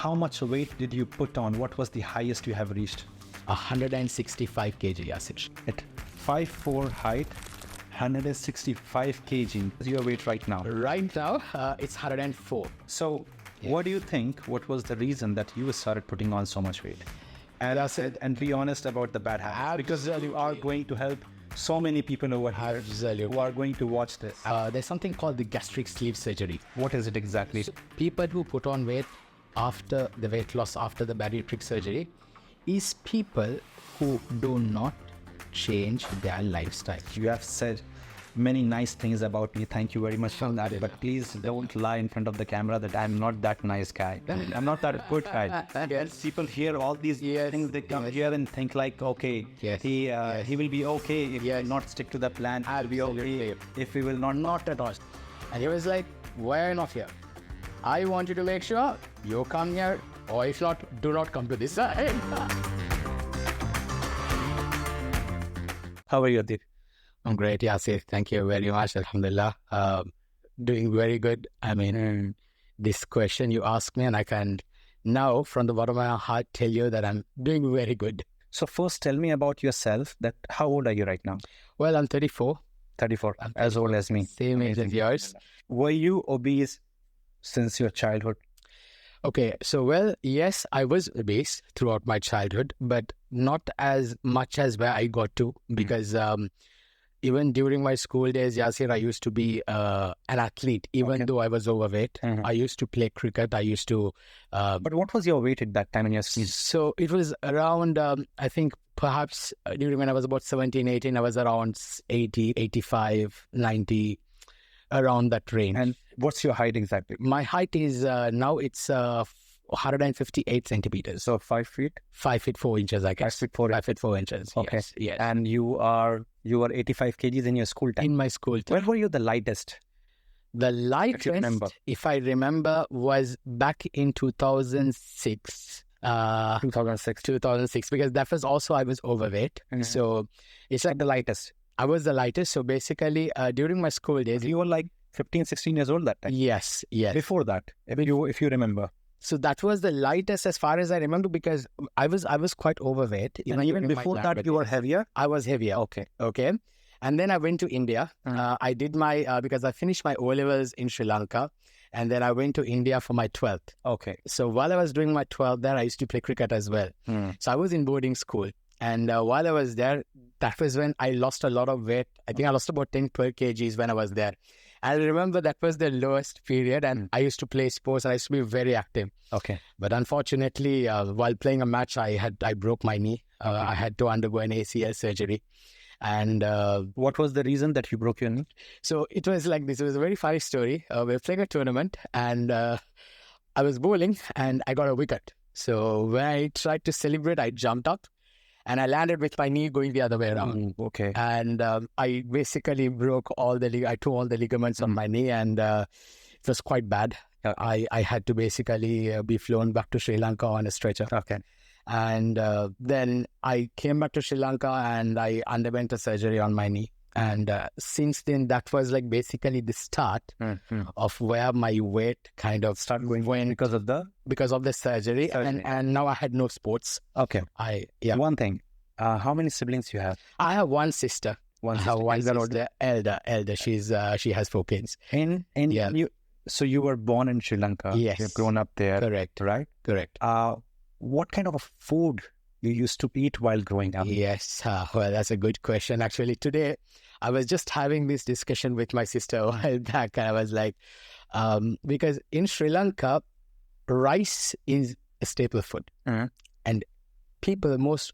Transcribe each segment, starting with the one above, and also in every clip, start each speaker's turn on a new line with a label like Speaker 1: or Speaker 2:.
Speaker 1: how much weight did you put on? What was the highest you have reached?
Speaker 2: 165 kg, Yasir.
Speaker 1: At 5'4" height, 165 kg is your weight right now.
Speaker 2: Right now, it's 104.
Speaker 1: So what do you think, what was the reason that you started putting on so much weight? And I said, and be honest about the bad habits, because you are going to help so many people over here who are going to watch this.
Speaker 2: There's something called the gastric sleeve surgery.
Speaker 1: What is it exactly?
Speaker 2: So people who put on weight after the weight loss, after the bariatric surgery, is people who do not change their lifestyle.
Speaker 1: You have said many nice things about me. Thank you very much for that. But please don't lie in front of the camera that I'm not that nice guy. I'm not that good guy.
Speaker 2: Yes.
Speaker 1: People hear all these things. They come here and think like, okay, he will be okay if he not stick to the plan. I'll be okay if we will not at all.
Speaker 2: And he was like, why not here? I want you to make sure you come here, or if not, do not come to this side.
Speaker 1: How are you, Athiq?
Speaker 2: I'm great, Yasir. Thank you very much. Alhamdulillah. Doing very good. I mean, this question you asked me, and I can now, from the bottom of my heart, tell you that I'm doing very good.
Speaker 1: So first, tell me about yourself. That how old are you right now?
Speaker 2: Well, I'm 34.
Speaker 1: 34, as old as me.
Speaker 2: Same age as yours.
Speaker 1: Were you obese since your childhood?
Speaker 2: Okay, so well, yes, I was obese throughout my childhood, but not as much as where I got to, because even during my school days, Yasir, I used to be an athlete, even though I was overweight. I used to play cricket. I used to...
Speaker 1: but what was your weight at that time in your school?
Speaker 2: So it was around, I think, perhaps during when I was about 17, 18, I was around 80, 85, 90, around that range.
Speaker 1: And what's your height exactly?
Speaker 2: My height is, now it's 158 centimeters.
Speaker 1: So 5 feet?
Speaker 2: 5 feet 4 inches, I guess.
Speaker 1: 5 feet 4
Speaker 2: 5 feet 4 inches.
Speaker 1: Okay.
Speaker 2: Yes.
Speaker 1: And you were 85 kgs in your school time?
Speaker 2: In my school time.
Speaker 1: When were you the lightest?
Speaker 2: The lightest, if I remember, was back in 2006. 2006, because that was also, I was overweight. So it's like
Speaker 1: the lightest.
Speaker 2: I was the lightest. So basically, during my school days...
Speaker 1: You were like 15, 16 years old that time?
Speaker 2: Yes.
Speaker 1: Before that, if you remember.
Speaker 2: So that was the lightest as far as I remember, because I was quite overweight.
Speaker 1: Even before that, you were heavier?
Speaker 2: I was heavier. Okay. And then I went to India. I did my, because I finished my O-levels in Sri Lanka, and then I went to India for my 12th.
Speaker 1: Okay.
Speaker 2: So while I was doing my 12th there, I used to play cricket as well. So I was in boarding school. And while I was there, that was when I lost a lot of weight. I think I lost about 10, 12 kgs when I was there. I remember that was the lowest period, and I used to play sports, and I used to be very active.
Speaker 1: Okay.
Speaker 2: But unfortunately, while playing a match, I broke my knee. I had to undergo an ACL surgery. And
Speaker 1: what was the reason that you broke your knee?
Speaker 2: So it was like this. It was a very funny story. We were playing a tournament, and I was bowling, and I got a wicket. So when I tried to celebrate, I jumped up, and I landed with my knee going the other way around.
Speaker 1: Okay.
Speaker 2: And I basically broke I tore all the ligaments on my knee, and it was quite bad. I had to basically be flown back to Sri Lanka on a stretcher.
Speaker 1: Okay.
Speaker 2: And then I came back to Sri Lanka, and I underwent a surgery on my knee. And since then, that was like basically the start of where my weight kind of started going
Speaker 1: because of the
Speaker 2: surgery. And now I had no sports.
Speaker 1: Okay. One thing. How many siblings you have?
Speaker 2: I have one sister.
Speaker 1: One sister.
Speaker 2: Elder. She has 4 kids.
Speaker 1: So you were born in Sri Lanka.
Speaker 2: Yes.
Speaker 1: You've grown up there.
Speaker 2: Correct.
Speaker 1: Right?
Speaker 2: Correct.
Speaker 1: What kind of a food you used to eat while growing up?
Speaker 2: Yes. Well, that's a good question. Actually, today I was just having this discussion with my sister a while back, and I was like, because in Sri Lanka, rice is a staple food. And people most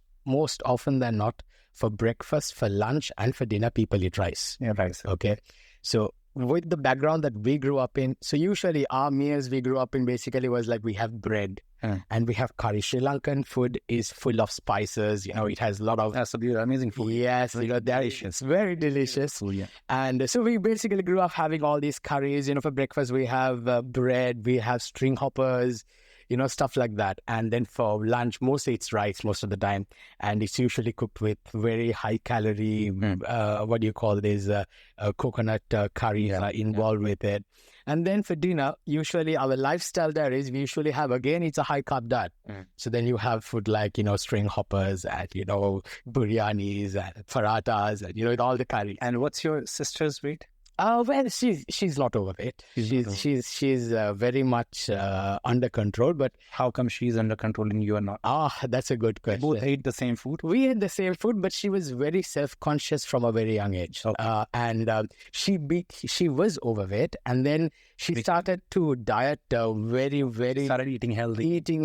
Speaker 2: often than not, for breakfast, for lunch, and for dinner, people eat rice.
Speaker 1: Yeah, rice.
Speaker 2: Okay. So with the background that we grew up in, so usually our meals we grew up in basically was like we have bread and we have curry. Sri Lankan food is full of spices. It has a lot of...
Speaker 1: That's amazing food.
Speaker 2: Yes, it's very delicious.
Speaker 1: Food, yeah.
Speaker 2: And so we basically grew up having all these curries. For breakfast we have bread, we have string hoppers, stuff like that. And then for lunch, mostly it's rice most of the time. And it's usually cooked with very high calorie, what do you call this, coconut curries involved with it. And then for dinner, usually our lifestyle there is we usually have, again, it's a high carb diet. So then you have food like, string hoppers and, biryanis and parathas and, with all the curry.
Speaker 1: And what's your sister's weight?
Speaker 2: Well, she's not overweight. She's very much under control. But
Speaker 1: how come she's under control and you are not?
Speaker 2: That's a good question.
Speaker 1: You both ate the same food?
Speaker 2: We ate the same food, but she was very self-conscious from a very young age.
Speaker 1: Okay.
Speaker 2: And she was overweight, and then she started to diet very
Speaker 1: started eating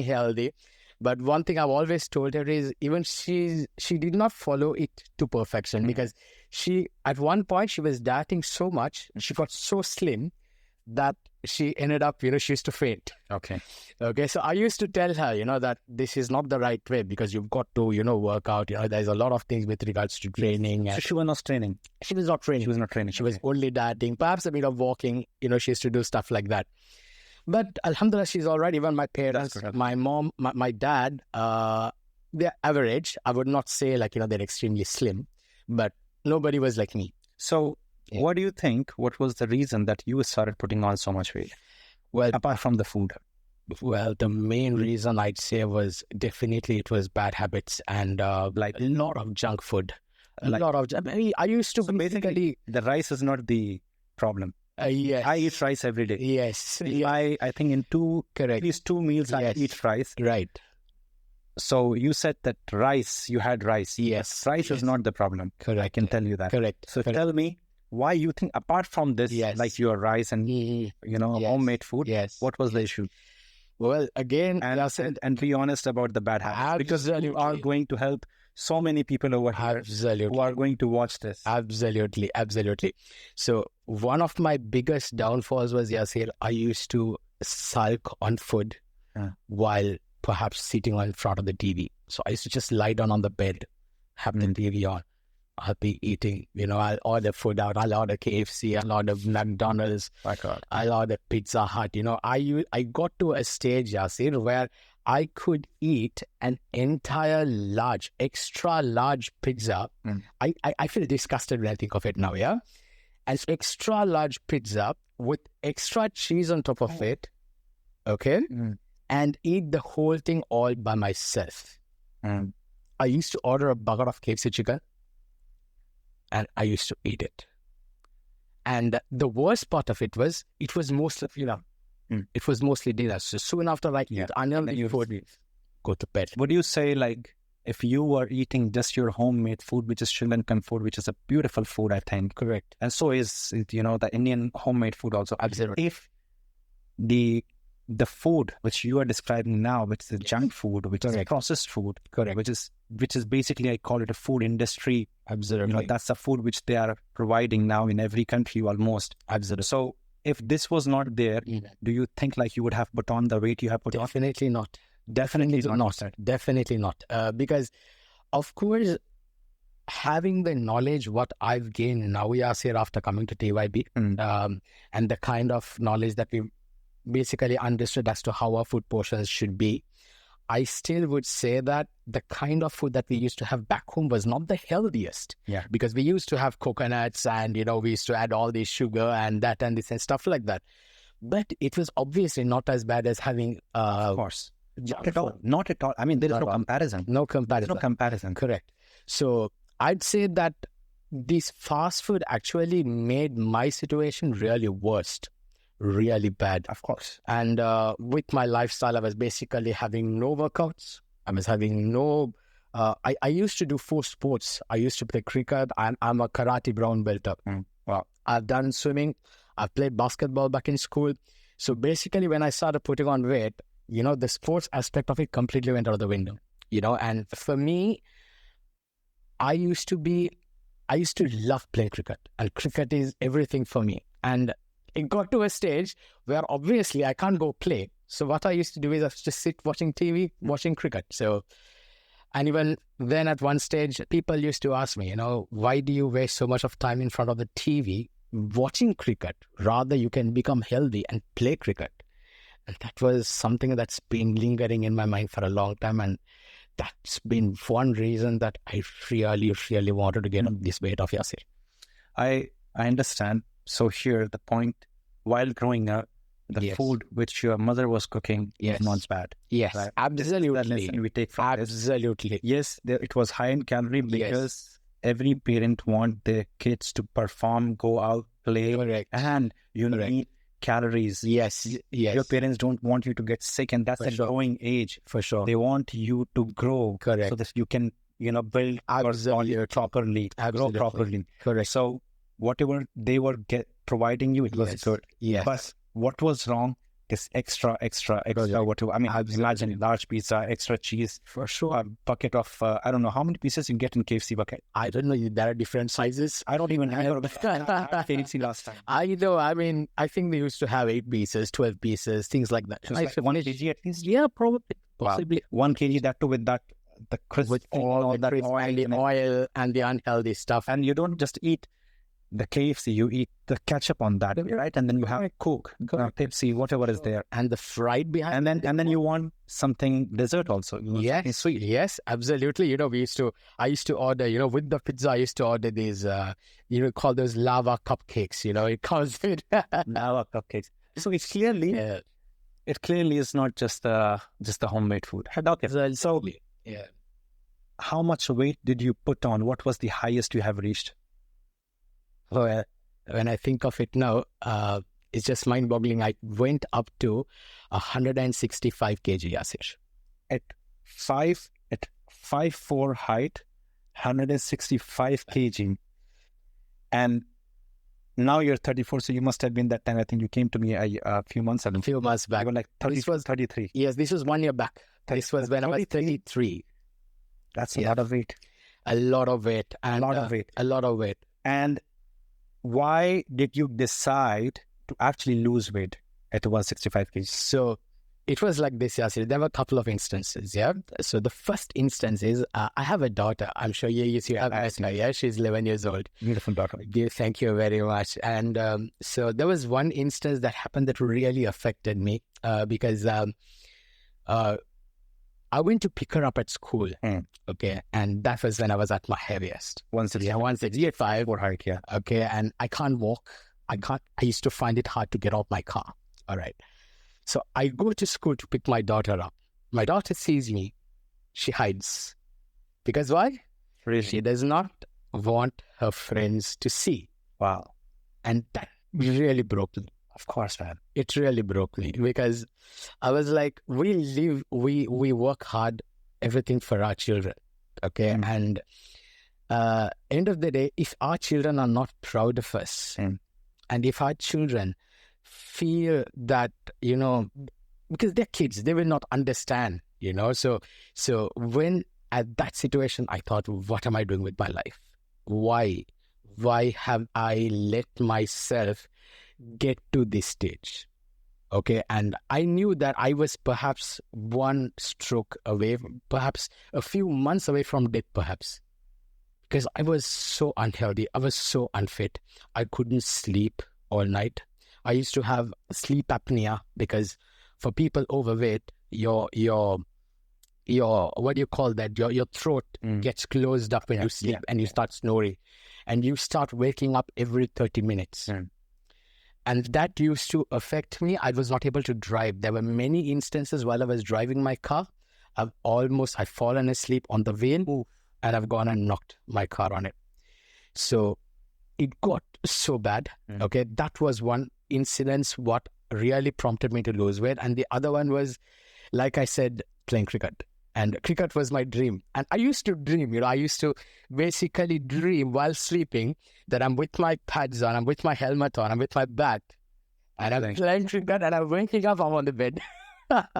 Speaker 1: healthy.
Speaker 2: But one thing I've always told her is even she did not follow it to perfection, because at one point she was dieting so much, she got so slim that she ended up, she used to faint.
Speaker 1: Okay.
Speaker 2: So I used to tell her, that this is not the right way, because you've got to, work out. There's a lot of things with regards to training.
Speaker 1: So she was not training?
Speaker 2: She was not training.
Speaker 1: She
Speaker 2: was only dieting, perhaps a bit of walking. She used to do stuff like that. But alhamdulillah, she's all right. Even my parents, my mom, my dad, they're average. I would not say they're extremely slim, but nobody was like me.
Speaker 1: So what do you think, what was the reason that you started putting on so much weight?
Speaker 2: Well,
Speaker 1: apart from the food.
Speaker 2: Well, the main reason I'd say was definitely it was bad habits and like a lot of junk food. I used to
Speaker 1: basically the rice is not the problem.
Speaker 2: Yes.
Speaker 1: I eat rice every day.
Speaker 2: Yes.
Speaker 1: I think in at least 2 meals I eat rice.
Speaker 2: Right.
Speaker 1: So you said that you had rice.
Speaker 2: Yes.
Speaker 1: Rice is not the problem.
Speaker 2: Correct.
Speaker 1: I can tell you that.
Speaker 2: Correct.
Speaker 1: So tell me why you think, apart from this, like your rice and, homemade food, what was the issue?
Speaker 2: Well, again,
Speaker 1: and be honest about the bad habits, because you are going to help so many people over here who are going to watch this.
Speaker 2: Absolutely. So one of my biggest downfalls was, Yasir, I used to sulk on food while perhaps sitting in front of the TV. So I used to just lie down on the bed, have the TV on. I'll be eating, I'll order food out. I'll order KFC, I'll order McDonald's, I'll order Pizza Hut. I got to a stage, Yasir, where I could eat an entire extra large pizza. I feel disgusted when I think of it now, yeah? An extra large pizza with extra cheese on top of it, okay? And eat the whole thing all by myself. I used to order a bucket of KFC chicken, and I used to eat it. And the worst part of it was mostly, it was mostly dinner. So soon after I eat unhealthy food, go to bed.
Speaker 1: Would you say, if you were eating just your homemade food, which is Sri Lankan food, which is a beautiful food, I think.
Speaker 2: Correct.
Speaker 1: And so is, the Indian homemade food also.
Speaker 2: Absolutely.
Speaker 1: If the food which you are describing now, which is the junk food, which is processed food, which is basically, I call it a food industry.
Speaker 2: Absolutely.
Speaker 1: That's the food which they are providing now in every country almost.
Speaker 2: Absolutely.
Speaker 1: So if this was not there, do you think you would have put on the weight you have put on?
Speaker 2: Definitely not. Definitely not. Because, of course, having the knowledge what I've gained now, Yasir, after coming to TYB, and the kind of knowledge that we basically understood as to how our food portions should be, I still would say that the kind of food that we used to have back home was not the healthiest.
Speaker 1: Yeah.
Speaker 2: Because we used to have coconuts and, we used to add all this sugar and that and this and stuff like that. But it was obviously not as bad as having...
Speaker 1: of course. Not at all. I mean, there is no comparison.
Speaker 2: No comparison. Correct. So I'd say that this fast food actually made my situation really worst. Really bad.
Speaker 1: Of course.
Speaker 2: And with my lifestyle, I was basically having no workouts. I was having no... I used to do 4 sports. I used to play cricket. I'm a karate brown belt.
Speaker 1: Wow.
Speaker 2: I've done swimming. I've played basketball back in school. So basically, when I started putting on weight, the sports aspect of it completely went out of the window. And for me, I used to love playing cricket. And cricket is everything for me. And it got to a stage where obviously I can't go play. So what I used to do is I just sit watching TV, watching cricket. So, and even then at one stage, people used to ask me, why do you waste so much of time in front of the TV watching cricket? Rather, you can become healthy and play cricket. And that was something that's been lingering in my mind for a long time. And that's been one reason that I really, really wanted to get this weight off, Yasir.
Speaker 1: I understand. So here, the point, while growing up, the food which your mother was cooking was not bad.
Speaker 2: Yes,
Speaker 1: right?
Speaker 2: absolutely.
Speaker 1: This is the lesson we take from this.
Speaker 2: Absolutely.
Speaker 1: Yes, it was high in calorie because every parent want their kids to perform, go out, play, and need calories.
Speaker 2: Yes.
Speaker 1: Your parents don't want you to get sick, and that's a growing age.
Speaker 2: For sure.
Speaker 1: They want you to grow, so that you can, build properly, grow properly.
Speaker 2: Correct.
Speaker 1: So whatever they were providing you, it was good.
Speaker 2: Yes.
Speaker 1: But what was wrong? This extra, whatever. I mean, imagine large pizza, extra cheese.
Speaker 2: For sure.
Speaker 1: A bucket of, I don't know how many pieces you get in KFC bucket.
Speaker 2: I don't know. There are different sizes.
Speaker 1: I don't even have KFC last time.
Speaker 2: I know. I mean, I think they used to have 8 pieces, 12 pieces, things like that.
Speaker 1: So like 1 kg at least?
Speaker 2: Yeah, probably. Possibly.
Speaker 1: Wow. 1 kg, that too with that, the crisp,
Speaker 2: with all that oil and the oil and the unhealthy stuff.
Speaker 1: And you don't just eat the KFC, you eat the ketchup on that, right? And then you have Coke, Pepsi, whatever is there,
Speaker 2: and the fried behind.
Speaker 1: And then you want something dessert also.
Speaker 2: Yes, sweet. Yes, absolutely. I used to order. With the pizza, I used to order these. Call those lava cupcakes. It calls it
Speaker 1: lava cupcakes. So it's clearly, it clearly is not just the homemade food. Okay. So how much weight did you put on? What was the highest you have reached?
Speaker 2: Well, when I think of it now, it's just mind-boggling. I went up to 165 kg, Yasir.
Speaker 1: At 5'4" height, 165 kg. And now you're 34, so you must have been that time. I think you came to me a few months ago.
Speaker 2: A few months back.
Speaker 1: You were like 33.
Speaker 2: Yes, this was 1 year back. This was when I was 33.
Speaker 1: That's a lot of weight.
Speaker 2: A lot of weight.
Speaker 1: And a
Speaker 2: lot of weight.
Speaker 1: And why did you decide to actually lose weight at 165 kg?
Speaker 2: So it was like this, Yasir. There were a couple of instances, So the first instance is, I have a daughter. I'm sure you have asked her. Yeah, she's 11 years old.
Speaker 1: Beautiful daughter.
Speaker 2: Thank you very much. And so there was one instance that happened that really affected me because I went to pick her up at school. Okay, and that was when I was at my heaviest. 165
Speaker 1: or height,
Speaker 2: Okay, and I can't walk. I used to find it hard to get out my car. All right. So I go to school to pick my daughter up. My daughter sees me. She hides. Because why?
Speaker 1: Really?
Speaker 2: She does not want her friends to see.
Speaker 1: Wow.
Speaker 2: And that really broke me.
Speaker 1: Of course, man.
Speaker 2: It really broke me because I was like, we work hard, everything for our children. Okay. And end of the day, if our children are not proud of us, and if our children feel that, because they're kids, they will not understand, So when at that situation, I thought, what am I doing with my life? Why have I let myself get to this stage? Okay. And I knew that I was perhaps one stroke away, perhaps a few months away from death, perhaps. Because I was so unhealthy. I was so unfit. I couldn't sleep all night. I used to have sleep apnea because for people overweight, your what do you call that? Your throat gets closed up when you sleep and you start snoring. And you start waking up every 30 minutes. And that used to affect me. I was not able to drive. There were many instances while I was driving my car, I've fallen asleep on the wheel and I've gone and knocked my car on it. So it got so bad. Okay. That was one incident what really prompted me to lose weight. And the other one was, like I said, playing cricket. And cricket was my dream. And I used to dream, I used to basically dream while sleeping that I'm with my pads on, I'm with my helmet on, I'm with my bat. And I'm playing cricket and I'm waking up, I'm on the bed. I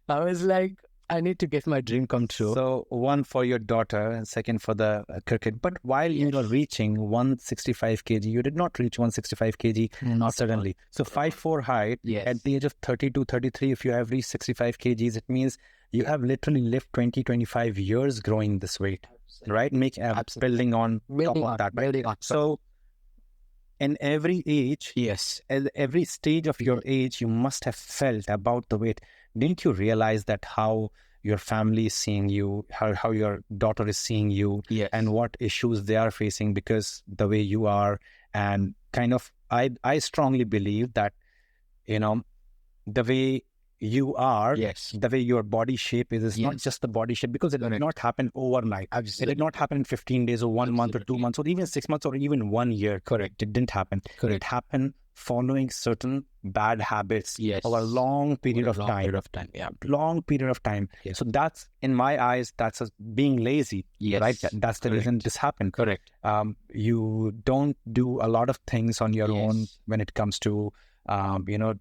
Speaker 2: was like, I need to get my dream come true.
Speaker 1: So one for your daughter and second for the cricket. But while you were reaching 165 kg, you did not reach 165 kg not suddenly. So 5'4" height, at the age of 32, 33, if you have reached 65 kgs, it means you have literally lived 20, 25 years growing this weight, right? Building on top of that.
Speaker 2: Building on.
Speaker 1: So in every age,
Speaker 2: Yes.
Speaker 1: at every stage of your age, you must have felt about the weight. Didn't you realize that how your family is seeing you, how your daughter is seeing you,
Speaker 2: Yes.
Speaker 1: and what issues they are facing because the way you are? And kind of, I strongly believe that, you know, the way you are,
Speaker 2: Yes.
Speaker 1: the way your body shape is
Speaker 2: Yes.
Speaker 1: not just the body shape, because it did not happen overnight.
Speaker 2: Absolutely.
Speaker 1: It did not happen in 15 days or 1 month or 2 months or even 6 months or even 1 year.
Speaker 2: Correct.
Speaker 1: It didn't happen.
Speaker 2: Correct.
Speaker 1: It happened following certain bad habits
Speaker 2: Yes.
Speaker 1: over a long period of time.
Speaker 2: Yeah.
Speaker 1: Long period of time.
Speaker 2: Yes.
Speaker 1: So that's, in my eyes, that's being lazy.
Speaker 2: Yes.
Speaker 1: Right? That's the reason this happened.
Speaker 2: Correct.
Speaker 1: You don't do a lot of things on your own when it comes to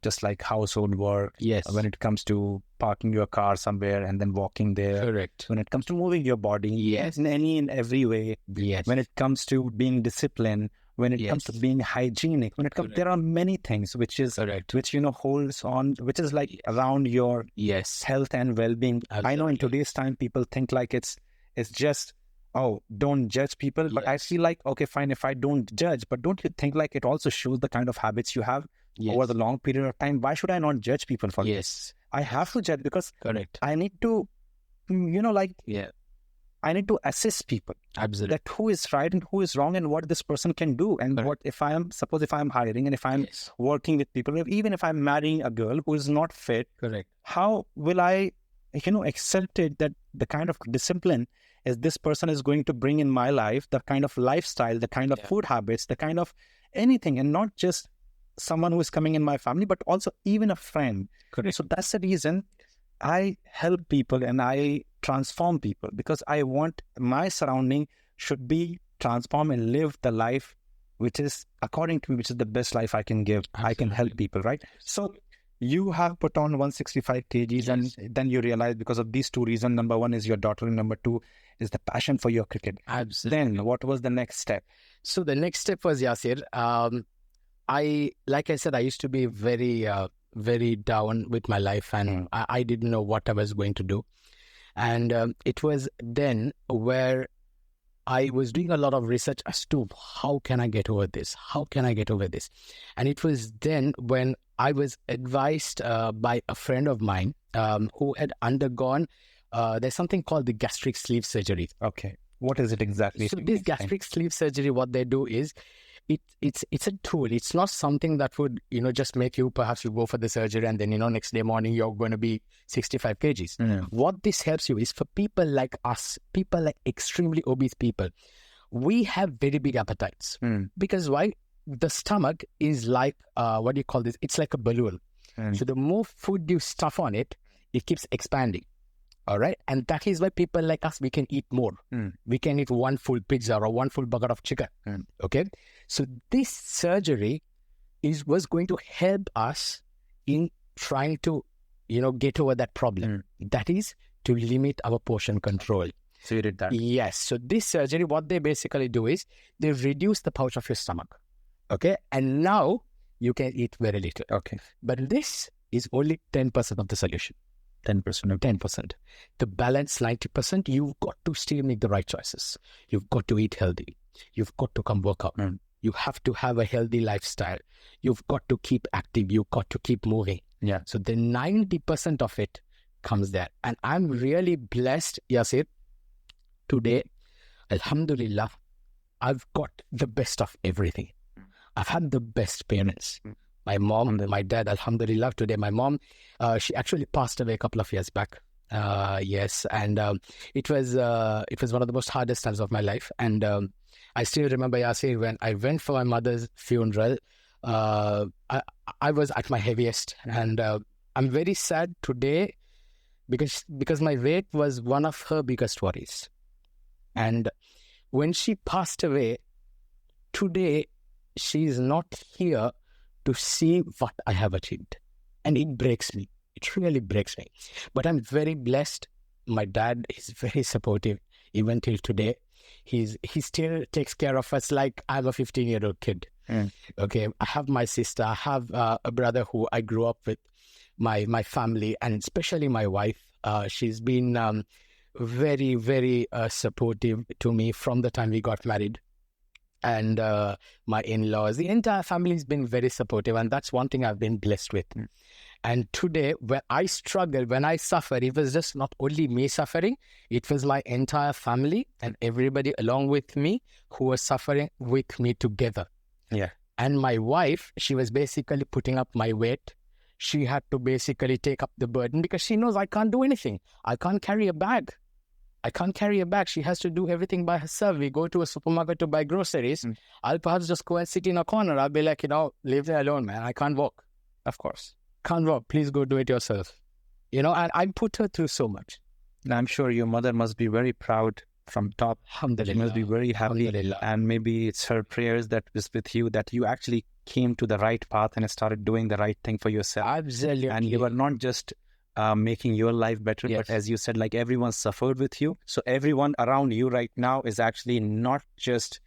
Speaker 1: just like household work.
Speaker 2: Yes.
Speaker 1: When it comes to parking your car somewhere and then walking there.
Speaker 2: Correct.
Speaker 1: When it comes to moving your body.
Speaker 2: Yes.
Speaker 1: In any and every way.
Speaker 2: Yes.
Speaker 1: When it comes to being disciplined. When it comes to being hygienic. When it comes, there are many things which is which holds on, which is like around your health and well-being.
Speaker 2: Absolutely.
Speaker 1: I know in today's time people think like it's just, oh, don't judge people. But I feel like, okay, fine, if I don't judge, but don't you think like it also shows the kind of habits you have over the long period of time? Why should I not judge people for this? I have to judge because I need to, I need to assess people.
Speaker 2: Absolutely.
Speaker 1: That who is right and who is wrong and what this person can do. And what if suppose if I'm hiring and if I'm working with people, even if I'm marrying a girl who is not fit, how will I, accept it that the kind of discipline is this person is going to bring in my life, the kind of lifestyle, the kind of food habits, the kind of anything, and not just someone who is coming in my family, but also even a friend. So that's the reason I help people and I transform people, because I want my surrounding should be transformed and live the life which is, according to me, which is the best life I can give. Absolutely. I can help people, right? So you have put on 165 kgs and then you realize because of these two reasons, number one is your daughter and number two is the passion for your cricket.
Speaker 2: Absolutely.
Speaker 1: Then what was the next step?
Speaker 2: So the next step was, Yasir, like I said, I used to be very, very down with my life and I didn't know what I was going to do. And it was then where I was doing a lot of research as to how can I get over this? How can I get over this? And it was then when I was advised by a friend of mine who had undergone, there's something called the gastric sleeve surgery.
Speaker 1: Okay. What is it exactly?
Speaker 2: So this gastric sleeve surgery, what they do is, it's a tool. It's not something that would, just make you, perhaps you go for the surgery and then, next day morning, you're going to be 65 kgs. What this helps you is for people like us, people like extremely obese people, we have very big appetites. Because why? The stomach is like, what do you call this? It's like a balloon. So the more food you stuff on it, it keeps expanding. All right. And that is why people like us, we can eat more. We can eat one full pizza or one full bucket of chicken. Okay. So this surgery was going to help us in trying to, get over that problem. That is to limit our portion control.
Speaker 1: So you did that?
Speaker 2: Yes. So this surgery, what they basically do is they reduce the pouch of your stomach. Okay. And now you can eat very little.
Speaker 1: Okay.
Speaker 2: But this is only 10% of the solution.
Speaker 1: 10%.
Speaker 2: 10%. The balance 90%, you've got to still make the right choices. You've got to eat healthy. You've got to come work out. You have to have a healthy lifestyle. You've got to keep active. You've got to keep moving.
Speaker 1: Yeah.
Speaker 2: So the 90% of it comes there. And I'm really blessed, Yasir. Today, Alhamdulillah, I've got the best of everything. I've had the best parents. My mom, my dad, Alhamdulillah. Today, my mom, she actually passed away a couple of years back. Yes, and it was one of the most hardest times of my life. And I still remember, Yasir, when I went for my mother's funeral, I was at my heaviest, and I'm very sad today because my weight was one of her biggest worries. And when she passed away, today she's not here to see what I have achieved. And it breaks me. It really breaks me. But I'm very blessed. My dad is very supportive even till today. He still takes care of us like I'm a 15-year-old kid. Okay, I have my sister. I have a brother who I grew up with, my family, and especially my wife. She's been very, very supportive to me from the time we got married. and my in-laws. The entire family has been very supportive, and that's one thing I've been blessed with. And today, when I struggle, when I suffer, it was just not only me suffering, it was my entire family and everybody along with me who was suffering with me together.
Speaker 1: Yeah.
Speaker 2: And my wife, she was basically putting up my weight. She had to basically take up the burden because she knows I can't do anything. I can't carry a bag. She has to do everything by herself. We go to a supermarket to buy groceries. I'll perhaps just go and sit in a corner. I'll be like, leave me alone, man. I can't walk.
Speaker 1: Of course.
Speaker 2: Can't walk. Please go do it yourself. And I put her through so much.
Speaker 1: And I'm sure your mother must be very proud from top.
Speaker 2: Alhamdulillah.
Speaker 1: She must be very happy. And maybe it's her prayers that was with you, that you actually came to the right path and started doing the right thing for yourself.
Speaker 2: Absolutely.
Speaker 1: And you were not just making your life better, but as you said, like everyone suffered with you. So everyone around you right now is actually not just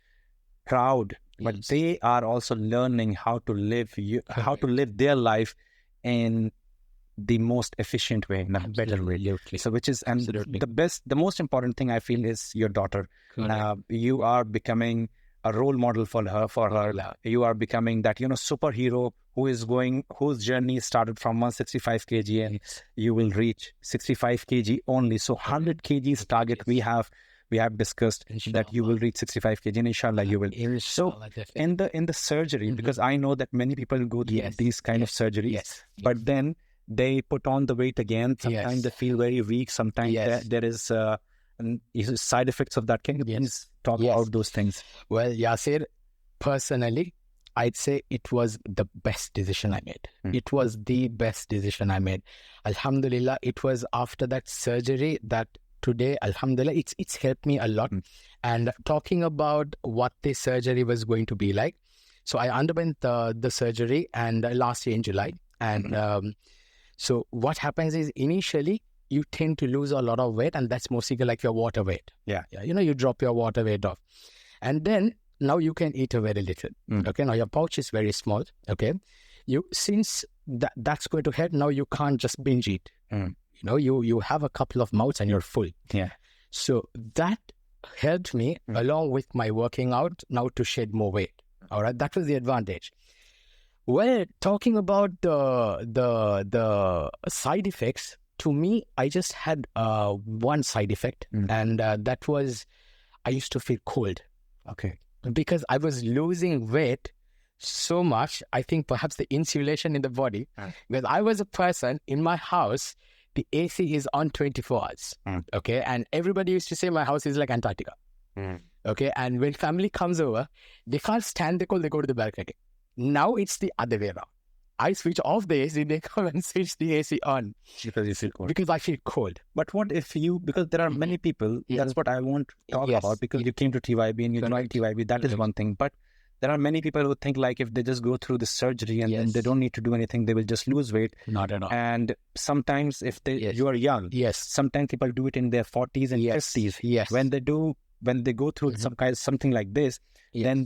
Speaker 1: proud, but they are also learning how to live how to live their life in the most efficient way, in a better way. So which is, and the most important thing I feel is your daughter. You are becoming a role model for her. You are becoming that, superhero whose journey started from 165 kg and you will reach 65 kg only. So 100 kgs target we have discussed, that you will reach 65 kg and inshallah you will. So in the surgery, because I know that many people go through these kind of surgeries, but then they put on the weight again. Sometimes they feel very weak. Sometimes there is side effects of that. Can you please talk about those things?
Speaker 2: Well, Yasir, personally, I'd say it was the best decision I made. It was the best decision I made. Alhamdulillah, it was after that surgery that today, alhamdulillah, it's helped me a lot. And talking about what the surgery was going to be like, so I underwent the surgery and last year in July. And so what happens is, initially, you tend to lose a lot of weight, and that's mostly like your water weight. You drop your water weight off. And then now you can eat a very little. Okay, now your pouch is very small. Okay, since that's going to help, now you can't just binge eat. You have a couple of mouths and you're full. So that helped me along with my working out now to shed more weight. All right, that was the advantage. Well, talking about the side effects, to me, I just had one side effect, and that was I used to feel cold.
Speaker 1: Okay.
Speaker 2: Because I was losing weight so much, I think perhaps the insulation in the body, because I was a person in my house, the AC is on 24 hours. Okay. And everybody used to say my house is like Antarctica. Okay. And when family comes over, they can't stand the cold, they go to the balcony. Now it's the other way around. I switch off the AC, they come and switch the AC on.
Speaker 1: Because you feel cold.
Speaker 2: Because I feel cold.
Speaker 1: But what if because there are many people, that's what I want to talk about, because you came to TYB and you joined TYB, that is one thing. But there are many people who think like if they just go through the surgery and then they don't need to do anything, they will just lose weight.
Speaker 2: Not at all.
Speaker 1: And sometimes if you are young, sometimes people do it in their 40s and 50s. When they go through something like this, then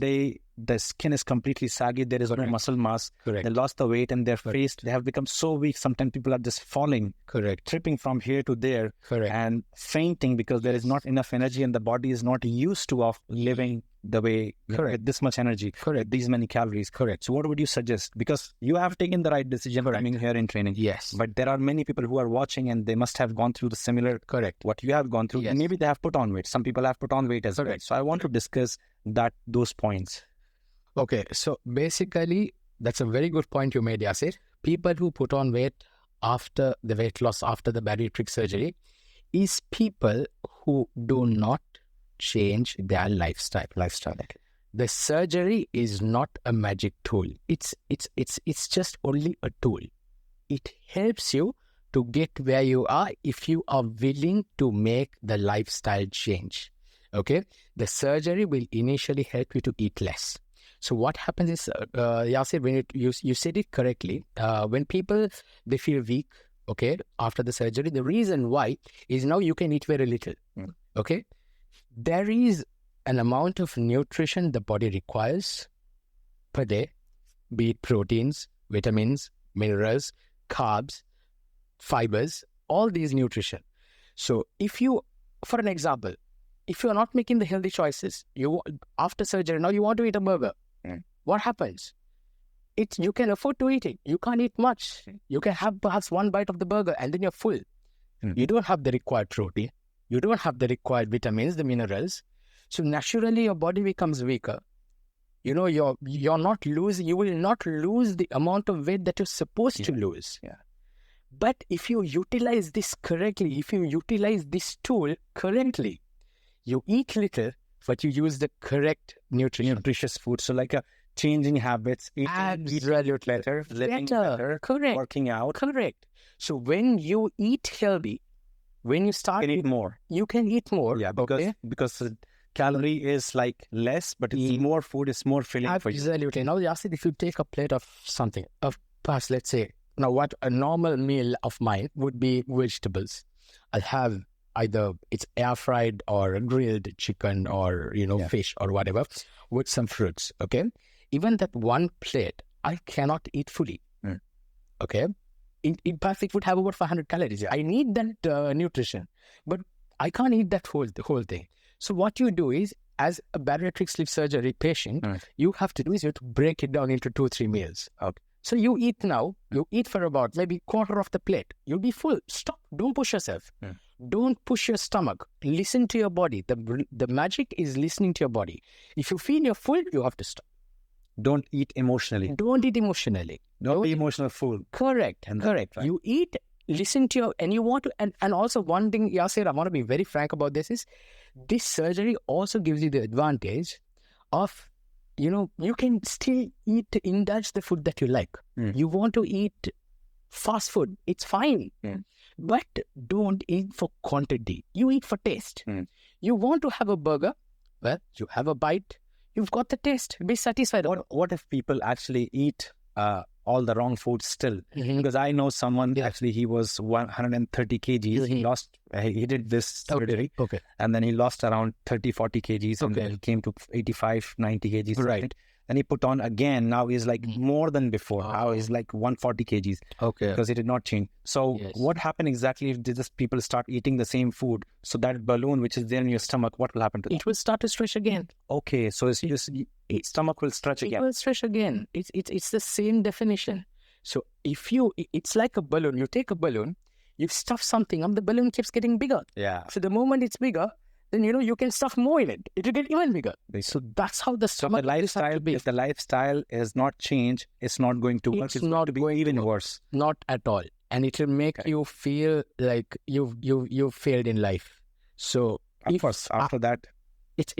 Speaker 1: the skin is completely saggy. There is no muscle mass. They lost the weight and their face, they have become so weak. Sometimes people are just falling, tripping from here to there and fainting because there is not enough energy and the body is not used to of living the way with this much energy, these many calories. So what would you suggest? Because you have taken the right decision coming here in training. But there are many people who are watching and they must have gone through the similar what you have gone through. And maybe they have put on weight. Some people have put on weight as well. So I want to discuss those points.
Speaker 2: Okay, so basically, that's a very good point you made, Yasir. People who put on weight after the weight loss, after the bariatric surgery, is people who do not change their lifestyle. The surgery is not a magic tool. It's just only a tool. It helps you to get where you are if you are willing to make the lifestyle change. Okay, the surgery will initially help you to eat less. So what happens is, Yasir, when you said it correctly, when people, they feel weak, okay, after the surgery, the reason why is now you can eat very little, okay? There is an amount of nutrition the body requires per day, be it proteins, vitamins, minerals, carbs, fibers, all these nutrition. So if you, for an example, if you're not making the healthy choices, after surgery, now you want to eat a burger. What happens? You can afford to eat it. You can't eat much. You can have perhaps one bite of the burger and then you're full. You don't have the required protein. You don't have the required vitamins, the minerals. So naturally your body becomes weaker. You know, you will not lose the amount of weight that you're supposed to lose.
Speaker 1: Yeah.
Speaker 2: But if you utilize this correctly, if you utilize this tool correctly, you eat little, but you use the correct
Speaker 1: nutritious food. So like changing habits, eating better, living better,
Speaker 2: correct,
Speaker 1: working out.
Speaker 2: Correct. So when you eat healthy, when you start...
Speaker 1: You can eat more.
Speaker 2: You can eat more.
Speaker 1: Yeah, because the calorie is like less, but it's more food, it's more filling for you.
Speaker 2: Absolutely. Now, Yasir, if you take a plate of something, perhaps let's say, now what a normal meal of mine would be vegetables. I'll have either it's air fried or grilled chicken or, fish or whatever with some fruits. Okay. Even that one plate, I cannot eat fully. Okay. In fact, it would have over 500 calories. I need that nutrition, but I can't eat the whole thing. So what you do is, as a bariatric sleeve surgery patient, you have to break it down into 2-3 meals. Okay. So you eat now, you eat for about maybe quarter of the plate. You'll be full. Stop. Don't push yourself. Don't push your stomach. Listen to your body. The magic is listening to your body. If you feel you're full, you have to stop.
Speaker 1: Don't eat emotionally.
Speaker 2: Don't eat emotionally.
Speaker 1: Don't be emotional food.
Speaker 2: Correct. Correct. Right. You eat, listen to and you want to, and also one thing, Yasir, I want to be very frank about this is, this surgery also gives you the advantage of, you can still indulge the food that you like. You want to eat fast food, it's fine. But don't eat for quantity. You eat for taste. You want to have a burger, well, you have a bite, you've got the taste, be satisfied.
Speaker 1: What if people actually eat all the wrong food still? Because I know someone, actually he was 130 kgs. He did this surgery.
Speaker 2: Okay.
Speaker 1: And then he lost around 30-40 kgs. And then he came to 85-90 kgs.
Speaker 2: Right.
Speaker 1: And he put on again. Now he's like more than before. Now he's like 140 kgs.
Speaker 2: Okay.
Speaker 1: Because he did not change. So what happened exactly if just people start eating the same food? So that balloon which is there in your stomach, what will happen to it?
Speaker 2: It will start to stretch again.
Speaker 1: Okay. So it's just stomach will stretch again.
Speaker 2: It will stretch again. It's the same definition. So it's like a balloon. You take a balloon, you stuff something and the balloon keeps getting bigger.
Speaker 1: Yeah.
Speaker 2: So the moment it's bigger, then you can stuff more in it. It will get even bigger. So that's how the stomach
Speaker 1: lifestyle. If the lifestyle is not changed, it's not going to work. It's not going to be even worse.
Speaker 2: Not at all, and it will make you feel like you failed in life. So
Speaker 1: of course, after that,
Speaker 2: it's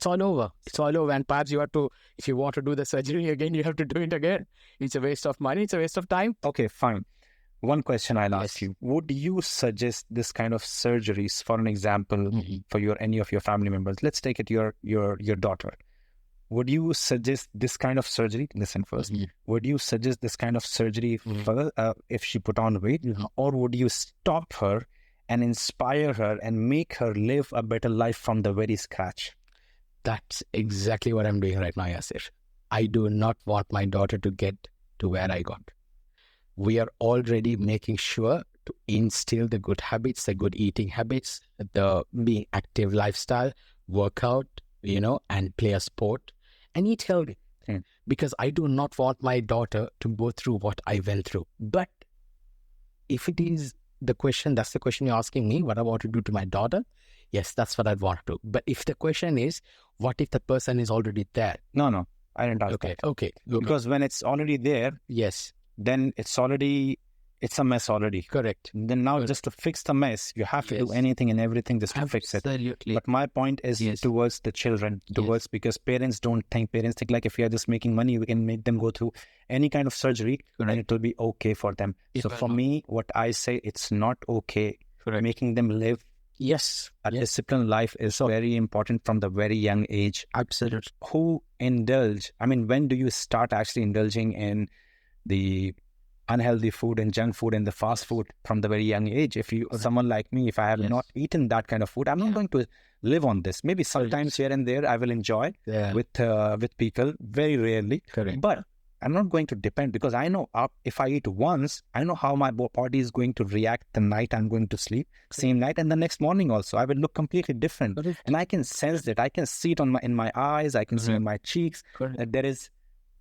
Speaker 2: all over. It's all over, and perhaps you have to, if you want to do the surgery again, you have to do it again. It's a waste of money. It's a waste of time.
Speaker 1: Okay, fine. One question I'll ask you. Would you suggest this kind of surgeries, for an example, for any of your family members? Let's take it your daughter. Would you suggest this kind of surgery? Listen first. Would you suggest this kind of surgery for if she put on weight? Or would you stop her and inspire her and make her live a better life from the very scratch?
Speaker 2: That's exactly what I'm doing right now, Yasir. I do not want my daughter to get to where I got. We are already making sure to instill the good habits, the good eating habits, the being active lifestyle, workout, and play a sport and eat healthy. Because I do not want my daughter to go through what I went through. But if it is that's the question you're asking me, what I want to do to my daughter, yes, that's what I'd want to do. But if the question is, what if the person is already there?
Speaker 1: No, I didn't ask that.
Speaker 2: Okay.
Speaker 1: Because when it's already there,
Speaker 2: yes,
Speaker 1: then it's a mess already.
Speaker 2: Correct.
Speaker 1: Then now just to fix the mess, you have to do anything and everything just to fix it. But my point is towards the children, because parents think like if we are just making money, we can make them go through any kind of surgery and it will be okay for them. So for me, what I say, it's not okay. Making them live a disciplined life is very important from the very young age.
Speaker 2: Absolutely.
Speaker 1: When do you start actually indulging in the unhealthy food and junk food and the fast food from the very young age? If someone like me, if I have not eaten that kind of food, I'm not going to live on this. Maybe sometimes here and there I will enjoy with people, very rarely.
Speaker 2: Correct.
Speaker 1: But I'm not going to depend, because I know if I eat once, I know how my body is going to react the night I'm going to sleep, same night, and the next morning also. I will look completely different. And I can sense it. I can see it in my eyes. I can see in my cheeks that there is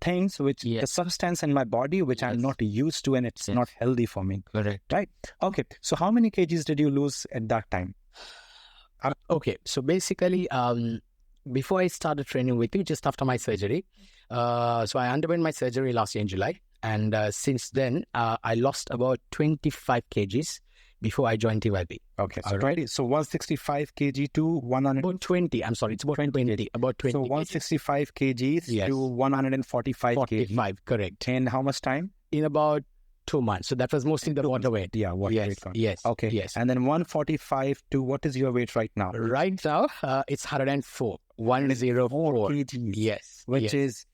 Speaker 1: things which the substance in my body which I'm not used to, and it's not healthy for me.
Speaker 2: Correct.
Speaker 1: Right? Okay. So how many kgs did you lose at that time?
Speaker 2: Okay. So basically, before I started training with you, just after my surgery, so I underwent my surgery last year in July. And since then, I lost about 25 kgs before I joined TYB.
Speaker 1: Okay. So 20. So 165 kg to 100.
Speaker 2: About 20. I'm sorry. It's about 20. About 20.
Speaker 1: So 165 kgs to 145 kg.
Speaker 2: 45, correct.
Speaker 1: In how much time?
Speaker 2: In about 2 months. So that was mostly the water weight.
Speaker 1: Yeah, water weight.
Speaker 2: Yes.
Speaker 1: Okay.
Speaker 2: Yes.
Speaker 1: And then 145 to, what is your weight right now?
Speaker 2: Right now, it's 104. 104
Speaker 1: kgs.
Speaker 2: Yes.
Speaker 1: Which is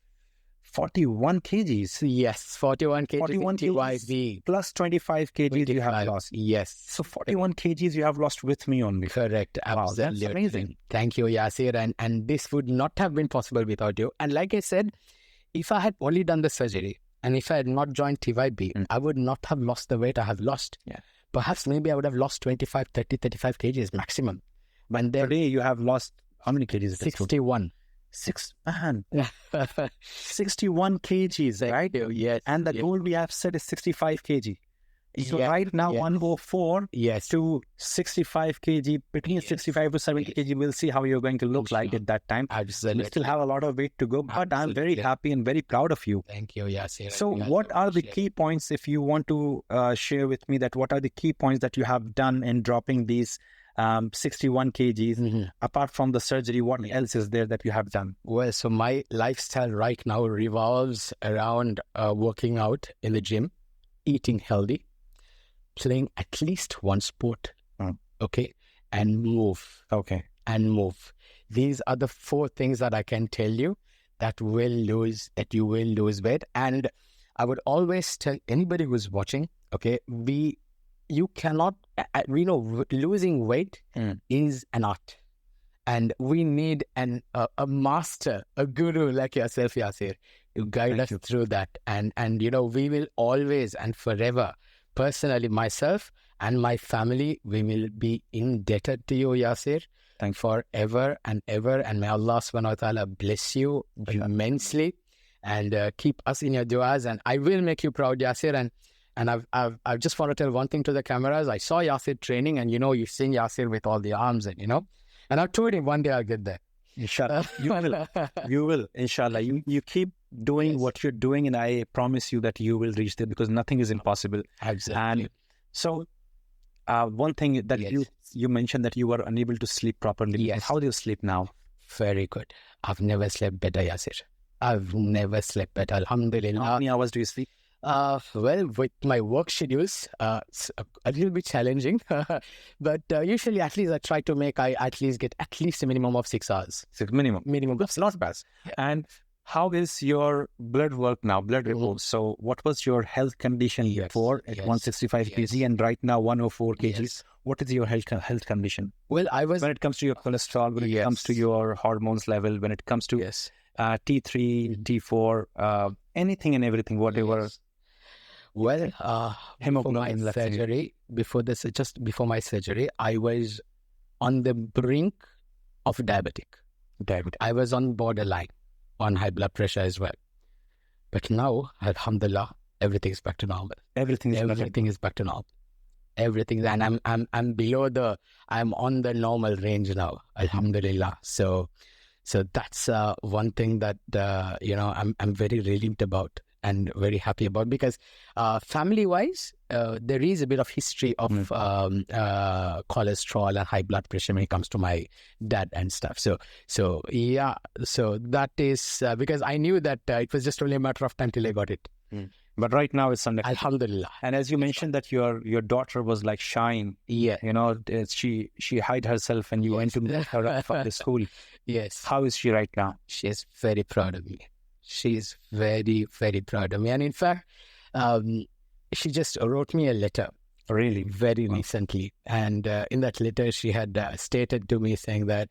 Speaker 1: 41 kgs.
Speaker 2: Yes, 41 kgs.
Speaker 1: 41 kgs plus 25 kgs you have lost.
Speaker 2: Yes.
Speaker 1: So 41 kgs you have lost with me only.
Speaker 2: Correct.
Speaker 1: Wow,
Speaker 2: Absolutely.
Speaker 1: that's amazing.
Speaker 2: Thank you, Yasir. And this would not have been possible without you. And like I said, if I had only done the surgery and if I had not joined TYB, I would not have lost the weight I have lost.
Speaker 1: Yeah.
Speaker 2: Perhaps maybe I would have lost 25, 30, 35 kgs maximum. But then
Speaker 1: today you have lost how many kgs?
Speaker 2: 61.
Speaker 1: 61 kgs, right?
Speaker 2: Yes.
Speaker 1: And the goal we have set is 65 kg. So right now, 104 to 65 kg, between 65 to 70 kg, we'll see how you're going to look like at that time.
Speaker 2: Absolutely.
Speaker 1: You still have a lot of weight to go, but I'm very happy and very proud of you.
Speaker 2: Thank you, Yasir.
Speaker 1: So what are the key points, if you want to share with me, that what are the key points that you have done in dropping these 61 kgs? Apart from the surgery, what else is there that you have done?
Speaker 2: Well, so my lifestyle right now revolves around working out in the gym, eating healthy, playing at least one sport, okay, and move.
Speaker 1: Okay.
Speaker 2: And move. These are the 4 things that I can tell you that you will lose weight. And I would always tell anybody who's watching, okay, you cannot, losing weight is an art. And we need a master, a guru like yourself, Yasir, to guide us through that. And we will always and forever, personally, myself and my family, we will be indebted to you, Yasir.
Speaker 1: Thank you.
Speaker 2: Forever and ever. And may Allah subhanahu wa ta'ala bless you immensely and keep us in your du'as. And I will make you proud, Yasir. And I just want to tell one thing to the cameras. I saw Yasir training, and you've seen Yasir with all the arms, and I told him one day I'll get there.
Speaker 1: Inshallah. You will. Inshallah. You keep doing what you're doing, and I promise you that you will reach there, because nothing is impossible.
Speaker 2: Absolutely.
Speaker 1: And so one thing that you mentioned, that you were unable to sleep properly.
Speaker 2: Yes.
Speaker 1: How do you sleep now?
Speaker 2: Very good. I've never slept better, Yasir. I've never slept better. Alhamdulillah.
Speaker 1: How many hours do you sleep?
Speaker 2: Well, with my work schedules, it's a little bit challenging, but usually at least I try to make I at least get at least a minimum of 6 hours.
Speaker 1: Minimum. That's not bad.
Speaker 2: Yeah.
Speaker 1: And how is your blood work now? Blood reports. So what was your health condition before at 165 kg and right now 104 kg?
Speaker 2: Yes.
Speaker 1: What is your health condition?
Speaker 2: Well, when
Speaker 1: it comes to your cholesterol, when it comes to your hormones level, when it comes to T3, T4, anything and everything, whatever.
Speaker 2: Well,
Speaker 1: hemoglobin
Speaker 2: just before my surgery, I was on the brink of diabetic. I was on borderline on high blood pressure as well. But now, alhamdulillah, everything is back to normal. Everything is back to normal. Everything, and I'm on the normal range now, alhamdulillah. So that's one thing that I'm very relieved about and very happy about, because family-wise, there is a bit of history of cholesterol and high blood pressure when it comes to my dad and stuff. So that is because I knew that it was just only a matter of time till I got it.
Speaker 1: But right now it's under control.
Speaker 2: Alhamdulillah.
Speaker 1: And as you mentioned that your daughter was like shying.
Speaker 2: Yeah.
Speaker 1: She hid herself and you went to meet her up from the school.
Speaker 2: Yes.
Speaker 1: How is she right now?
Speaker 2: She is very proud of me. She is very, very proud of me. And in fact, she just wrote me a letter.
Speaker 1: Really?
Speaker 2: Very recently. And in that letter, she had stated to me saying that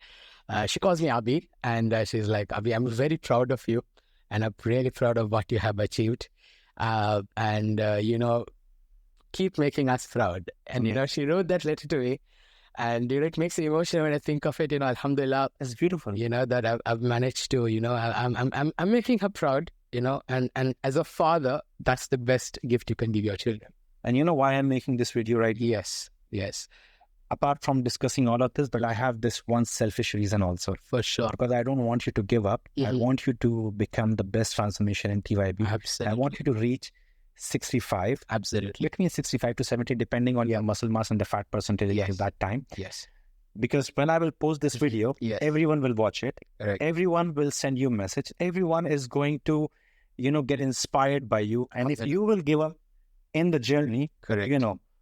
Speaker 2: she calls me Abi. And she's like, Abi, I'm very proud of you. and I'm really proud of what you have achieved. Keep making us proud. And, she wrote that letter to me, and, it makes me emotional when I think of it, alhamdulillah.
Speaker 1: It's beautiful.
Speaker 2: That I've managed to, I'm making her proud, and as a father, that's the best gift you can give your children.
Speaker 1: And you know why I'm making this video right here?
Speaker 2: Yes.
Speaker 1: Apart from discussing all of this, but I have this one selfish reason also.
Speaker 2: For sure.
Speaker 1: Because I don't want you to give up.
Speaker 2: Mm-hmm.
Speaker 1: I want you to become the best transformation in TYB.
Speaker 2: Absolutely.
Speaker 1: I want you to reach 65.
Speaker 2: Absolutely.
Speaker 1: Between 65 to 70, depending on your muscle mass and the fat percentage at that time.
Speaker 2: Yes.
Speaker 1: Because when I will post this video, everyone will watch it.
Speaker 2: Correct.
Speaker 1: Everyone will send you a message. Everyone is going to, get inspired by you. And if you will give up in the journey,
Speaker 2: correct,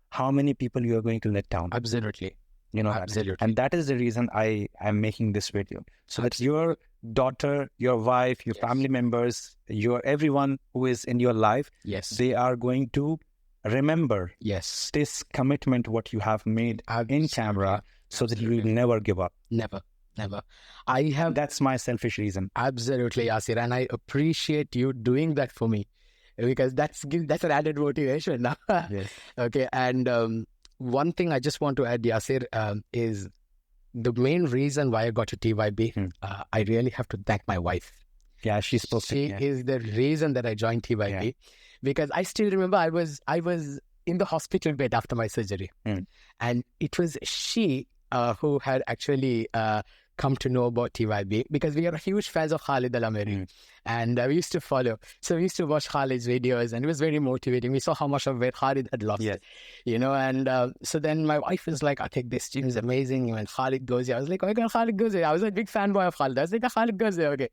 Speaker 1: how many people you are going to let down.
Speaker 2: Absolutely.
Speaker 1: Absolutely. And that is the reason I am making this video. So that your daughter, your wife, your family members, everyone who is in your life, they are going to remember this commitment, what you have made in camera, so that you will never give up.
Speaker 2: Never.
Speaker 1: That's my selfish reason.
Speaker 2: Absolutely, Yasir. And I appreciate you doing that for me, because that's an added motivation now.
Speaker 1: Yes.
Speaker 2: Okay. And one thing I just want to add, Yasir, is the main reason why I got to TYB. I really have to thank my wife.
Speaker 1: Yeah, she
Speaker 2: is the reason that I joined TYB, because I still remember I was in the hospital bed after my surgery, and it was she who had actually come to know about TYB, because we are huge fans of Khalid Al-Amiri, and we used to follow. So we used to watch Khalid's videos, and it was very motivating. We saw how much of weight Khalid had lost, and so then my wife was like, I think this gym is amazing. When Khalid goes here, I was like, oh my God, Khalid goes here. I was a big fanboy of Khalid. I was like, Khalid goes there. Okay.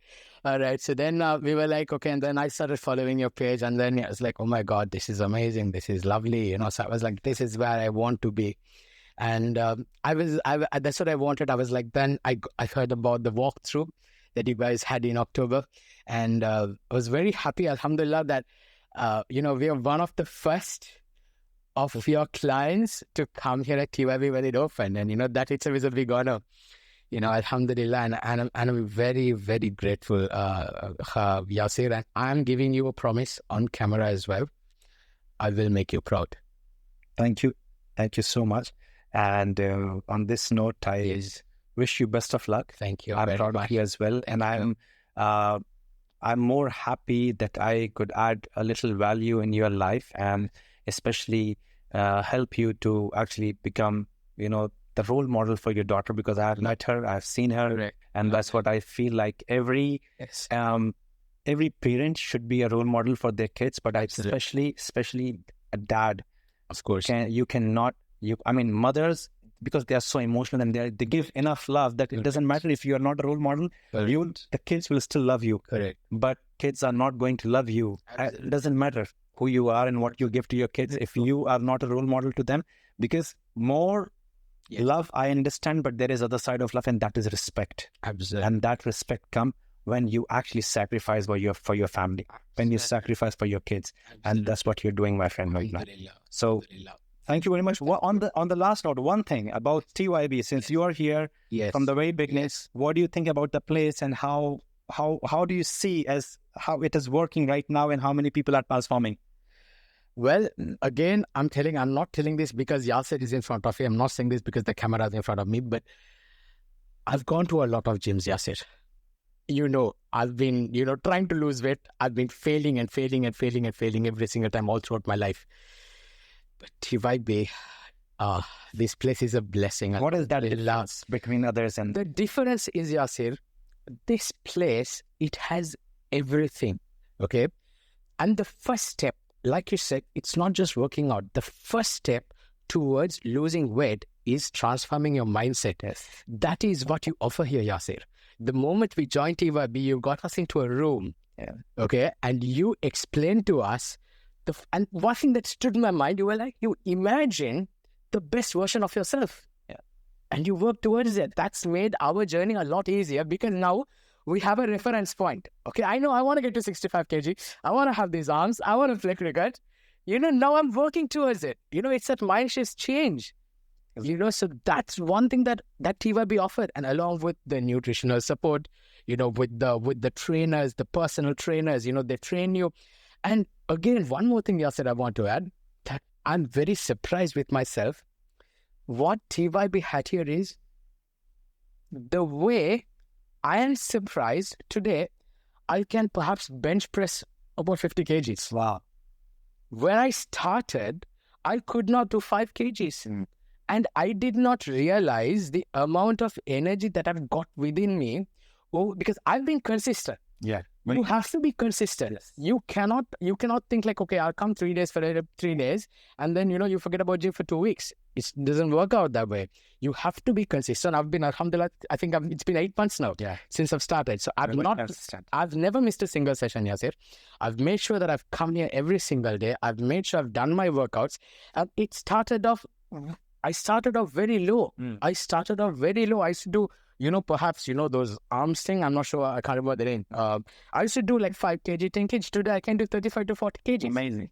Speaker 2: All right. So then we were like, okay. And then I started following your page, and then I was like, oh my God, this is amazing. This is lovely. So I was like, this is where I want to be. And that's what I wanted. I was like, then I heard about the walkthrough that you guys had in October, and I was very happy, alhamdulillah, that we are one of the first of your clients to come here at TYB when it opened, and that itself is a big honor. Alhamdulillah, and I'm very, very grateful, Yasir, and I'm giving you a promise on camera as well. I will make you proud.
Speaker 1: Thank you so much. And on this note, I wish you best of luck.
Speaker 2: Thank you.
Speaker 1: I'm proud of you as well. And I'm more happy that I could add a little value in your life, and especially help you to actually become, the role model for your daughter, because I have met her, I've seen her, and that's what I feel like. Every parent should be a role model for their kids, but especially a dad.
Speaker 2: Of course.
Speaker 1: Mothers, because they are so emotional and they give enough love that it doesn't matter if you are not a role model, the kids will still love you.
Speaker 2: Correct.
Speaker 1: But kids are not going to love you. It doesn't matter who you are and what you give to your kids if you are not a role model to them, because more love, I understand, but there is other side of love, and that is respect.
Speaker 2: Absolutely.
Speaker 1: And that respect comes when you actually sacrifice for your family, when you sacrifice for your kids. And that's what you're doing, my friend, right now. So thank you very much. On the last note, one thing about TYB, since you are here from the very beginning, what do you think about the place, and how do you see as how it is working right now, and how many people are transforming?
Speaker 2: Well, again, I'm not telling this because Yasir is in front of me. I'm not saying this because the camera is in front of me, but I've gone to a lot of gyms, Yasir. I've been, trying to lose weight. I've been failing every single time all throughout my life. But TYB, this place is a blessing.
Speaker 1: What is that difference between others? And
Speaker 2: the difference is, Yasir, this place, it has everything, okay? And the first step, like you said, it's not just working out. The first step towards losing weight is transforming your mindset. That is what you offer here, Yasir. The moment we joined TYB, you got us into a room, okay? And you explained to us, and one thing that stood in my mind, you were like, you imagine the best version of yourself. And you work towards it. That's made our journey a lot easier, because now we have a reference point. Okay, I know I want to get to 65 kg. I want to have these arms. I want to flick record. Now I'm working towards it. It's that mind shift change. So that's one thing that TYB offered, and along with the nutritional support, with the trainers, the personal trainers, they train you. And again, one more thing, Yasir, I want to add, that I'm very surprised with myself. What TYB had here is the way I am surprised today, I can perhaps bench press about 50 kgs.
Speaker 1: Wow.
Speaker 2: Where I started, I could not do 5 kgs. And I did not realize the amount of energy that I've got within me. Because I've been consistent.
Speaker 1: Yeah.
Speaker 2: You have to be consistent.
Speaker 1: Yes.
Speaker 2: You cannot think like, okay, I'll come 3 days for 3 days, and then, you forget about gym for 2 weeks. It doesn't work out that way. You have to be consistent. I've been, alhamdulillah, I think it's been 8 months now since I've started. So I've never missed a single session, Yasir. I've made sure that I've come here every single day. I've made sure I've done my workouts. And I started off very low. I started off very low. I used to do, perhaps, those arms thing. I'm not sure. I can't remember the name. I used to do like 5 kg, 10 kg. Today I can do 35 to 40 kg.
Speaker 1: Amazing.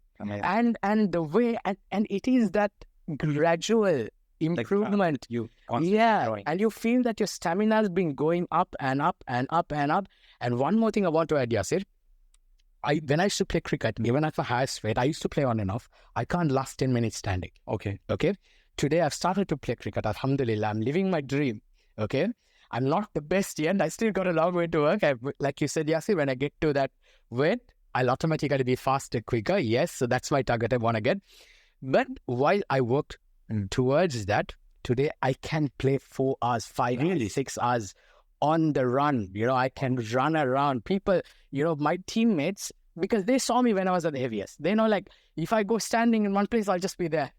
Speaker 2: And the way, and it is that gradual improvement.
Speaker 1: Growing.
Speaker 2: And you feel that your stamina has been going up and up and up and up. And one more thing I want to add, Yasir. When I used to play cricket, even at the highest rate, I used to play on and off. I can't last 10 minutes standing.
Speaker 1: Okay.
Speaker 2: Today I've started to play cricket. Alhamdulillah, I'm living my dream. Okay. I'm not the best yet. I still got a long way to work. Like you said, Yasir, when I get to that weight, I'll automatically be faster, quicker. Yes, so that's my target I want to get. But while I worked towards that, today I can play 4 hours, 5 hours, 6 hours on the run. I can run around. People, my teammates, because they saw me when I was at the heaviest. They know, like, if I go standing in one place, I'll just be there.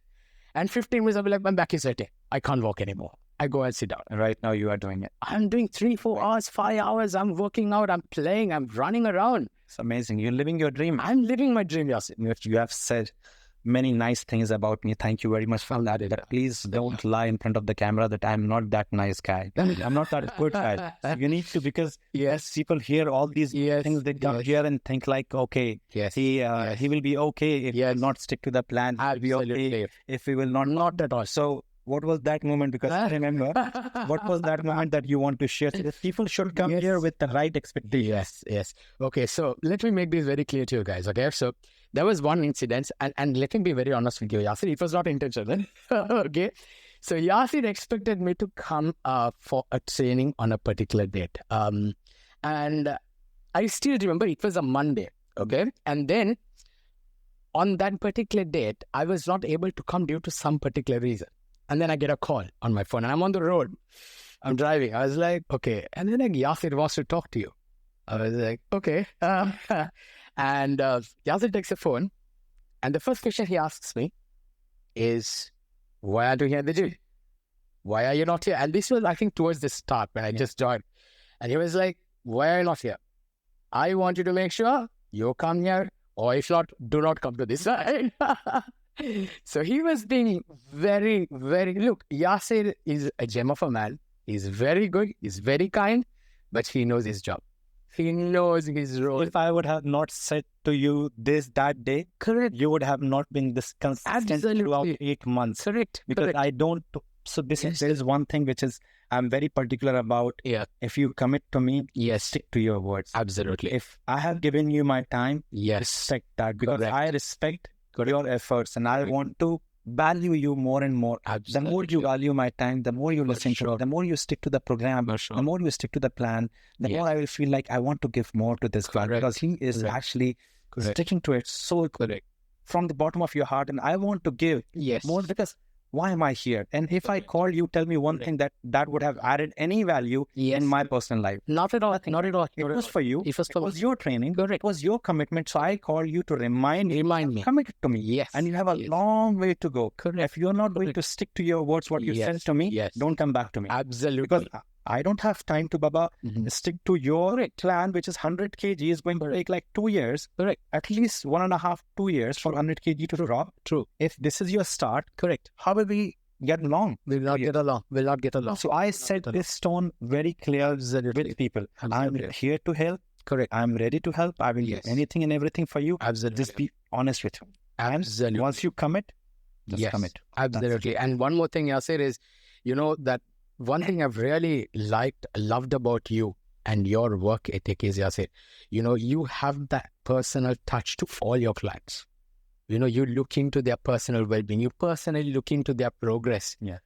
Speaker 2: And 15 minutes, I'll be like, my back is hurting. I can't walk anymore. I go and sit down.
Speaker 1: And right now you are doing it.
Speaker 2: I'm doing 3, 4 hours, 5 hours. I'm working out. I'm playing. I'm running around.
Speaker 1: It's amazing. You're living your dream.
Speaker 2: I'm living my dream, Yasir.
Speaker 1: You have said many nice things about me. Thank you very much for that. But please don't lie in front of the camera that I'm not that nice guy. I'm not that good guy. So you need to, because people hear all these things. They come here and think like, okay, he will be okay if he will not stick to the plan. He will be okay if he will not at all. So what was that moment? Because I remember, what was that moment that you want to share? So that people should come here with the right expectations.
Speaker 2: Yes. Okay, so let me make this very clear to you guys. Okay, so there was one incident, and let me be very honest with you, Yasir. It was not intentional. Okay, so Yasir expected me to come for a training on a particular date. And I still remember it was a Monday. Okay, and then on that particular date, I was not able to come due to some particular reason. And then I get a call on my phone and I'm on the road. I'm driving. I was like, okay. And then like, Yasir wants to talk to you. I was like, okay. And Yasir takes the phone. And the first question he asks me is, why aren't you here at the gym? Why are you not here? And this was, I think, towards the start when I just joined. And he was like, why are you not here? I want you to make sure you come here, or if not, do not come to this side. So he was being very, very... Look, Yasir is a gem of a man. He's very good. He's very kind. But he knows his job. He knows his role.
Speaker 1: If I would have not said to you that day,
Speaker 2: correct,
Speaker 1: you would have not been this consistent throughout 8 months.
Speaker 2: Correct.
Speaker 1: Because I don't... So there is one thing which is I'm very particular about. If you commit to me, stick to your words.
Speaker 2: Absolutely.
Speaker 1: If I have given you my time, respect that. Because I respect your efforts and I want to value you more and more.
Speaker 2: Absolutely.
Speaker 1: The more you value my time, the more you listen to it, the more you stick to the program, the more you stick to the plan, the more I will feel like I want to give more to this guy because he is actually sticking to it so from the bottom of your heart, and I want to give more because why am I here? And if I call you, tell me one thing that would have added any value in my personal life.
Speaker 2: Not at all. Not at all.
Speaker 1: It was for you. It was your training. It was your commitment. So I call you to remind me. Committed to me.
Speaker 2: Yes.
Speaker 1: And you have a long way to go. If you're not going to stick to your words, what you said to me, don't come back to me.
Speaker 2: Absolutely.
Speaker 1: Because I don't have time to, Baba, stick to your plan, which is 100 kg is going to take like 2 years. At least 1.5, 2 years for 100 kg to drop.
Speaker 2: True.
Speaker 1: If this is your start, how will we get along?
Speaker 2: We'll not get along.
Speaker 1: So I set this tone very clear with people. I'm here to help. I'm ready to help. I will do anything and everything for you.
Speaker 2: Absolutely.
Speaker 1: Just be honest with you.
Speaker 2: Absolutely.
Speaker 1: And once you commit, Just commit.
Speaker 2: Absolutely. And one more thing, Yasir, is, that one thing I've really loved about you and your work ethic is, Yasir, you have that personal touch to all your clients. You look into their personal well-being. You personally look into their progress.
Speaker 1: Yeah.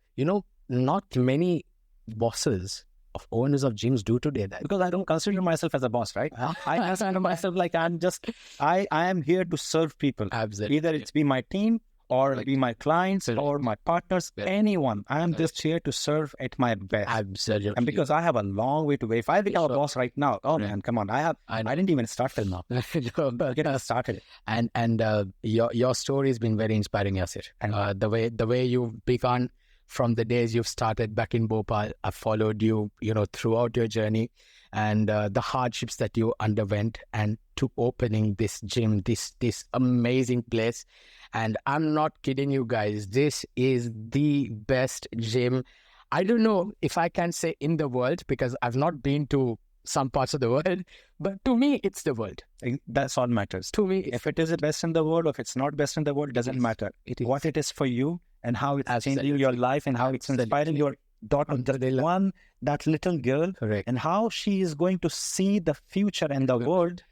Speaker 2: Not many bosses of owners of gyms do today that.
Speaker 1: Because I don't consider myself as a boss, right? I consider myself like I am here to serve people.
Speaker 2: Absolutely.
Speaker 1: Either it's be my team or be my clients or my partners, anyone. I am just here to serve at my best.
Speaker 2: Absolutely.
Speaker 1: And because I have a long way to go. If I become a boss right now, man, come on. I didn't even start till now. Get started.
Speaker 2: And your story has been very inspiring, Yasir. And the way you've begun from the days you've started back in Bhopal, I've followed you, throughout your journey, and the hardships that you underwent, and to opening this gym, this amazing place. And I'm not kidding you guys. This is the best gym. I don't know if I can say in the world, because I've not been to some parts of the world, but to me, it's the world.
Speaker 1: That's all matters.
Speaker 2: To me,
Speaker 1: if it is the best in the world, or if it's not best in the world, doesn't matter. What it is for you and how it's changing your life and how it's inspiring your daughter, that little girl,
Speaker 2: correct,
Speaker 1: and how she is going to see the future and the world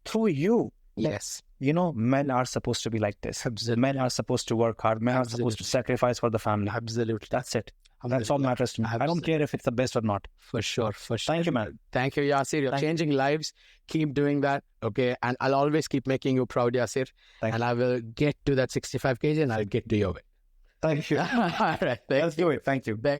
Speaker 1: through you.
Speaker 2: Yes.
Speaker 1: Men are supposed to be like this.
Speaker 2: Absolutely.
Speaker 1: Men are supposed to work hard. Men are supposed to sacrifice for the family.
Speaker 2: Absolutely.
Speaker 1: That's it. That's all matters to me. I don't care if it's the best or not.
Speaker 2: For sure.
Speaker 1: Thank you, man.
Speaker 2: Thank you, Yasir. You're changing lives. Keep doing that. Okay. And I'll always keep making you proud, Yasir. And I will get to that 65 kg and I'll get to your weight.
Speaker 1: Thank you.
Speaker 2: All right.
Speaker 1: Let's do it. Thank you.